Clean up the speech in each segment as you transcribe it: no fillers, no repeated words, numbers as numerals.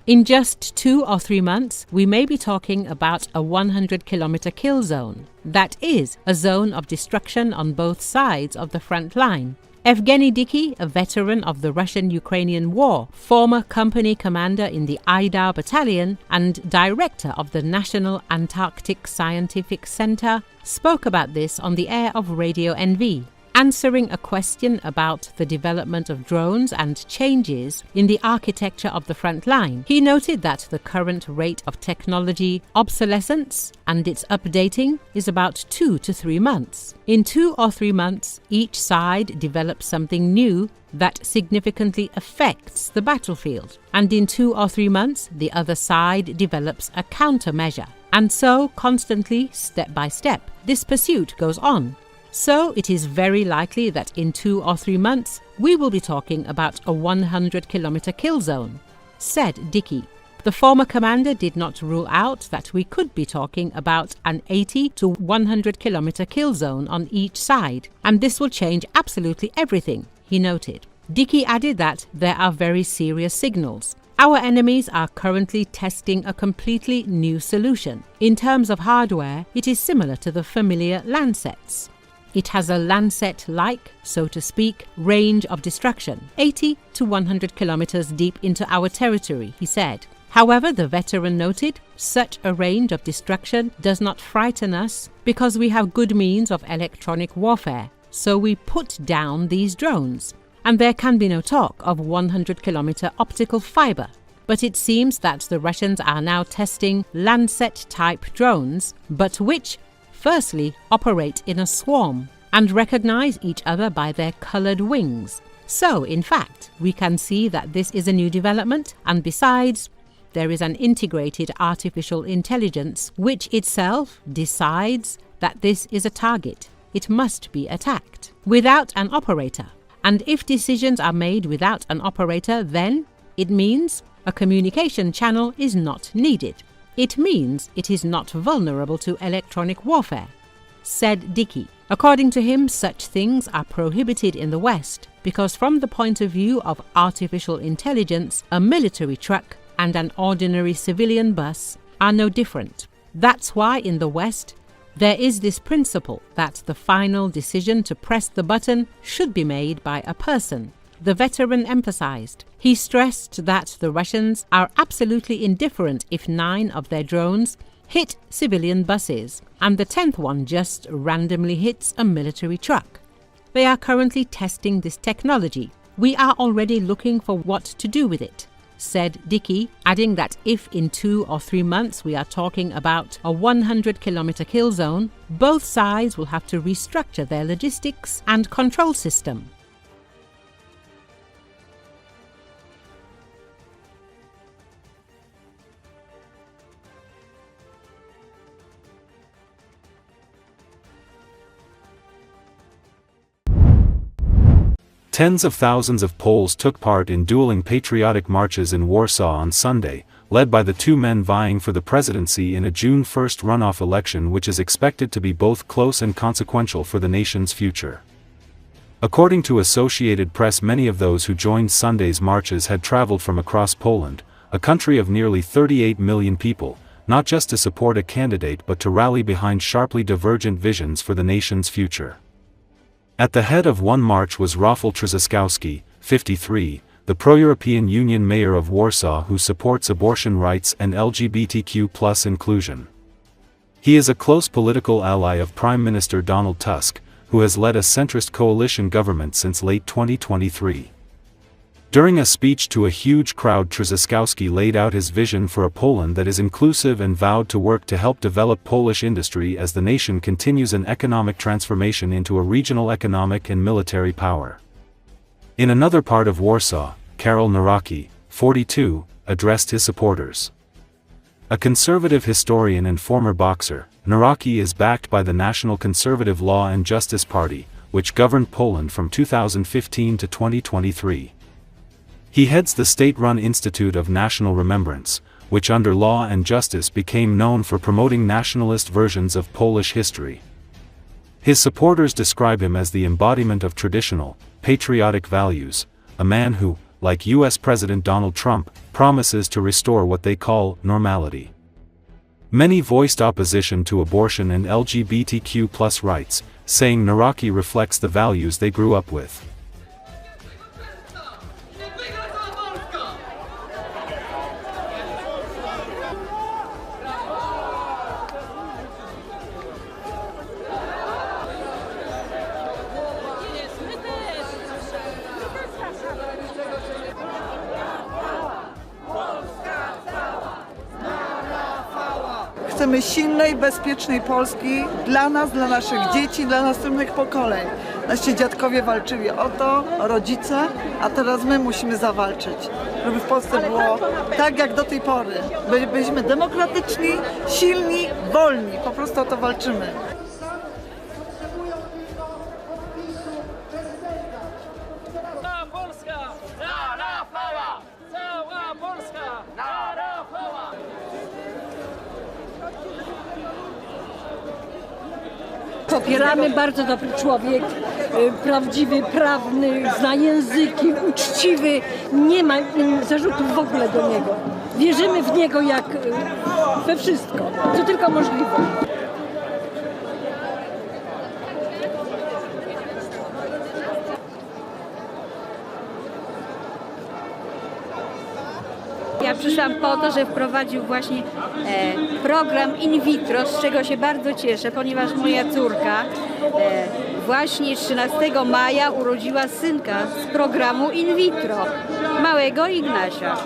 In just 2 or 3 months, we may be talking about a 100-kilometer kill zone. That is, a zone of destruction on both sides of the front line. Evgeny Diky, a veteran of the Russian-Ukrainian war, former company commander in the Aidar battalion and director of the National Antarctic Scientific Center, spoke about this on the air of Radio NV. Answering a question about the development of drones and changes in the architecture of the front line, he noted that the current rate of technology obsolescence and its updating is about 2 to 3 months. In 2 or 3 months, each side develops something new that significantly affects the battlefield, and in 2 or 3 months, the other side develops a countermeasure. And so, constantly, step by step, this pursuit goes on. So it is very likely that in 2 or 3 months, we will be talking about a 100-kilometer kill zone, said Diky. The former commander did not rule out that we could be talking about an 80 to 100-kilometer kill zone on each side, and this will change absolutely everything, he noted. Diky added that there are very serious signals. Our enemies are currently testing a completely new solution. In terms of hardware, it is similar to the familiar Lancets. It has a Lancet-like, so to speak, range of destruction, 80 to 100 kilometers deep into our territory, he said. However, the veteran noted, such a range of destruction does not frighten us because we have good means of electronic warfare, so we put down these drones. And there can be no talk of 100-kilometer optical fiber. But it seems that the Russians are now testing Lancet-type drones, but which firstly operate in a swarm and recognize each other by their colored wings. So, in fact, we can see that this is a new development, and besides, there is an integrated artificial intelligence which itself decides that this is a target. It must be attacked without an operator. And if decisions are made without an operator, then it means a communication channel is not needed. It means it is not vulnerable to electronic warfare, said Diky. According to him, such things are prohibited in the West because from the point of view of artificial intelligence, a military truck and an ordinary civilian bus are no different. That's why in the West, there is this principle that the final decision to press the button should be made by a person, the veteran emphasized. He stressed that the Russians are absolutely indifferent if 9 of their drones hit civilian buses and the 10th one just randomly hits a military truck. They are currently testing this technology. We are already looking for what to do with it, said Diky, adding that if in 2 or 3 months we are talking about a 100-kilometer kill zone, both sides will have to restructure their logistics and control system. Tens of thousands of Poles took part in dueling patriotic marches in Warsaw on Sunday, led by the 2 men vying for the presidency in a June 1st runoff election which is expected to be both close and consequential for the nation's future. According to Associated Press, many of those who joined Sunday's marches had traveled from across Poland, a country of nearly 38 million people, not just to support a candidate but to rally behind sharply divergent visions for the nation's future. At the head of one march was Rafał Trzaskowski, 53, the pro-European Union mayor of Warsaw who supports abortion rights and LGBTQ+ inclusion. He is a close political ally of Prime Minister Donald Tusk, who has led a centrist coalition government since late 2023. During a speech to a huge crowd, Trzaskowski laid out his vision for a Poland that is inclusive and vowed to work to help develop Polish industry as the nation continues an economic transformation into a regional economic and military power. In another part of Warsaw, Karol Nawrocki, 42, addressed his supporters. A conservative historian and former boxer, Nawrocki is backed by the National Conservative Law and Justice Party, which governed Poland from 2015 to 2023. He heads the state-run Institute of National Remembrance, which under Law and Justice became known for promoting nationalist versions of Polish history. His supporters describe him as the embodiment of traditional, patriotic values, a man who, like US President Donald Trump, promises to restore what they call normality. Many voiced opposition to abortion and LGBTQ+ rights, saying Naraki reflects the values they grew up with. Chcemy silnej, bezpiecznej Polski dla nas, dla naszych dzieci, dla następnych pokoleń. Nasi dziadkowie walczyli o to, rodzice, a teraz my musimy zawalczyć, żeby w Polsce było tak jak do tej pory. Byliśmy demokratyczni, silni, wolni. Po prostu o to walczymy. Cała Polska! Na Rafała! Cała Polska! Na Rafała! Popieramy, bardzo dobry człowiek, prawdziwy, prawny, zna języki, uczciwy, nie ma zarzutów w ogóle do niego. Wierzymy w niego jak we wszystko, co tylko możliwe. Ja przyszłam po to, że wprowadził właśnie program in vitro, z czego się bardzo cieszę, ponieważ moja córka właśnie 13 maja urodziła synka z programu in vitro, małego Ignasia.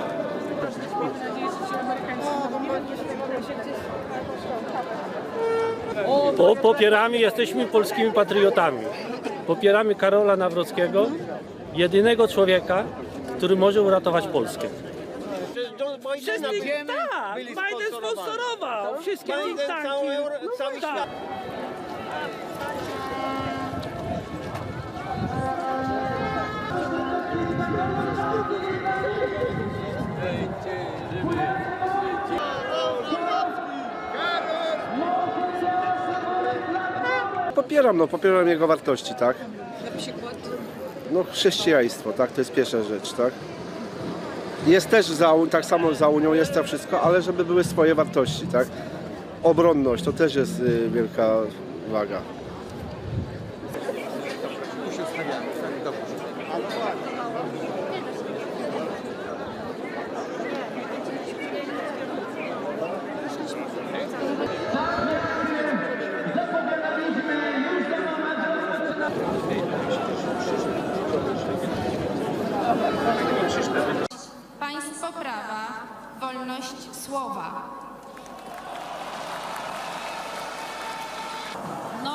Popieramy, jesteśmy polskimi patriotami. Popieramy Karola Nawrockiego, jedynego człowieka, który może uratować Polskę. Wszystkich, tak! Biden sponsorował! Wszystkie think tanki! Cały świat. Popieram jego wartości, tak? Na przykład? No chrześcijaństwo, tak? To jest pierwsza rzecz, tak? Jest też tak samo za Unią jest to wszystko, ale żeby były swoje wartości, tak? Obronność to też jest wielka waga. Państwo prawa, wolność słowa. No